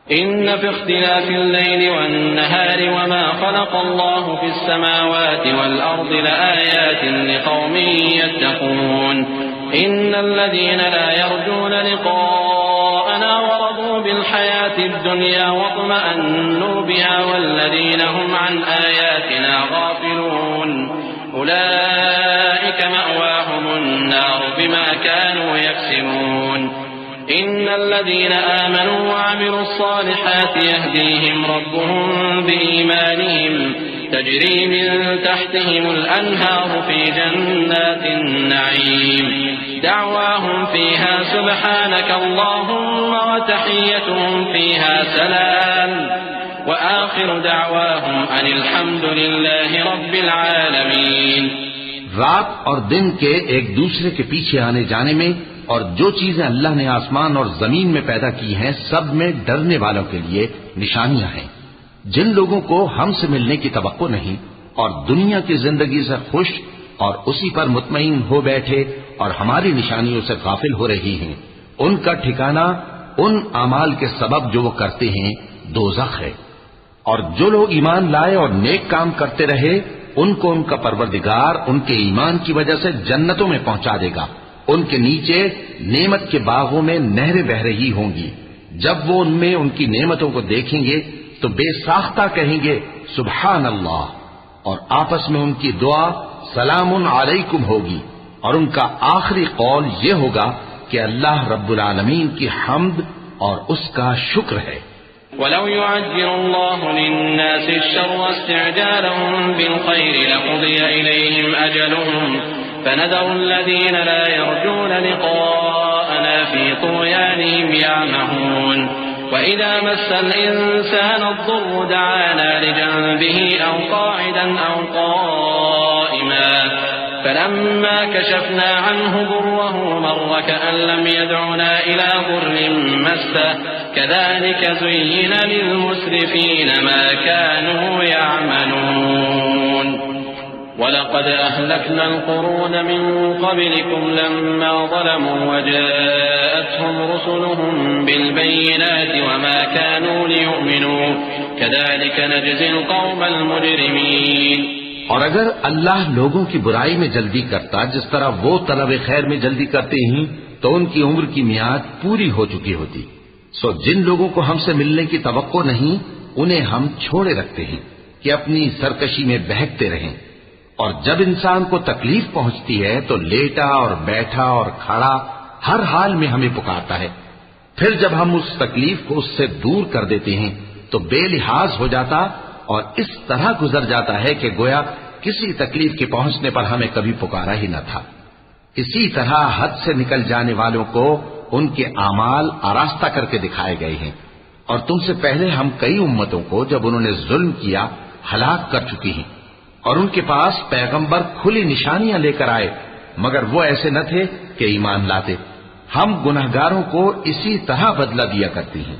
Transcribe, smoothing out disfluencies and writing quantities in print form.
إن في اختلاف الليل والنهار وما خلق الله في السماوات والأرض لآيات لقوم يتقون إن الذين لا يرجون لقاءنا ورضوا بالحياة الدنيا واطمأنوا بها والذين هم عن آياتنا غافلون أولئك مأواهم النار بما كانوا يكسبون إن الذين آمنوا وعملوا الصالحات يهديهم ربهم بإيمانهم تجري من تحتهم الأنهار في جنات النعيم دعواهم فيها سبحانك اللهم وتحيتهم فيها سلام وآخر دعواهم أن الحمد لله رب العالمين. رات اور دن کے ایک دوسرے کے پیچھے آنے جانے میں اور جو چیزیں اللہ نے آسمان اور زمین میں پیدا کی ہیں سب میں ڈرنے والوں کے لیے نشانیاں ہیں. جن لوگوں کو ہم سے ملنے کی توقع نہیں اور دنیا کی زندگی سے خوش اور اسی پر مطمئن ہو بیٹھے اور ہماری نشانیوں سے غافل ہو رہی ہیں، ان کا ٹھکانہ ان اعمال کے سبب جو وہ کرتے ہیں دوزخ ہے. اور جو لوگ ایمان لائے اور نیک کام کرتے رہے ان کو ان کا پروردگار ان کے ایمان کی وجہ سے جنتوں میں پہنچا دے گا. ان کے نیچے نعمت کے باغوں میں نہریں بہ رہی ہوں گی. جب وہ ان میں ان کی نعمتوں کو دیکھیں گے تو بے ساختہ کہیں گے سبحان اللہ، اور آپس میں ان کی دعا سلام علیکم ہوگی، اور ان کا آخری قول یہ ہوگا کہ اللہ رب العالمین کی حمد اور اس کا شکر ہے. وَلَوْ يُعَجِّلُ اللَّهُ لِلنَّاسِ الشَّرَّ اسْتِعْجَالَهُم بِالْخَيْرِ لَقُضِيَ إِلَيْهِمْ أَجَلُهُمْ فَنَذَرُ الَّذِينَ لَا يَرْجُونَ لِقَاءَنَا فِي طُغْيَانِهِمْ يَعْمَهُونَ وَإِذَا مَسَّ الْإِنسَانَ الضُّرُّ دَعَانَا لِجَنبِهِ أَوْ قَاعِدًا أَوْ قَائِمًا فَلَمَّا كَشَفْنَا عَنْهُ ضُرَّهُ مَرَّ كَأَن لَّمْ يَدْعُنَا إِلَىٰ ضُرٍّ مَّسَّهُ كَذَٰلِكَ زُيِّنَ لِلْمُسْرِفِينَ مَا كَانُوا يَعْمَلُونَ وَلَقَدْ أَهْلَكْنَا الْقُرُونَ مِن قَبْلِكُمْ لَمَّا ظَلَمُوا وَجَاءَتْهُمْ رُسُلُهُم بِالْبَيِّنَاتِ وَمَا كَانُوا لِيُؤْمِنُوا كَذَٰلِكَ نَجْزِي الْقَوْمَ الْمُجْرِمِينَ. اور اگر اللہ لوگوں کی برائی میں جلدی کرتا جس طرح وہ طلب خیر میں جلدی کرتے ہیں تو ان کی عمر کی میعاد پوری ہو چکی ہوتی. سو جن لوگوں کو ہم سے ملنے کی توقع نہیں انہیں ہم چھوڑے رکھتے ہیں کہ اپنی سرکشی میں بہکتے رہیں. اور جب انسان کو تکلیف پہنچتی ہے تو لیٹا اور بیٹھا اور کھڑا ہر حال میں ہمیں پکارتا ہے. پھر جب ہم اس تکلیف کو اس سے دور کر دیتے ہیں تو بے لحاظ ہو جاتا اور اس طرح گزر جاتا ہے کہ گویا کسی تکلیف کے پہنچنے پر ہمیں کبھی پکارا ہی نہ تھا. اسی طرح حد سے نکل جانے والوں کو ان کے اعمال آراستہ کر کے دکھائے گئے ہیں. اور تم سے پہلے ہم کئی امتوں کو جب انہوں نے ظلم کیا ہلاک کر چکی ہیں، اور ان کے پاس پیغمبر کھلی نشانیاں لے کر آئے مگر وہ ایسے نہ تھے کہ ایمان لاتے. ہم گنہگاروں کو اسی طرح بدلہ دیا کرتے ہیں.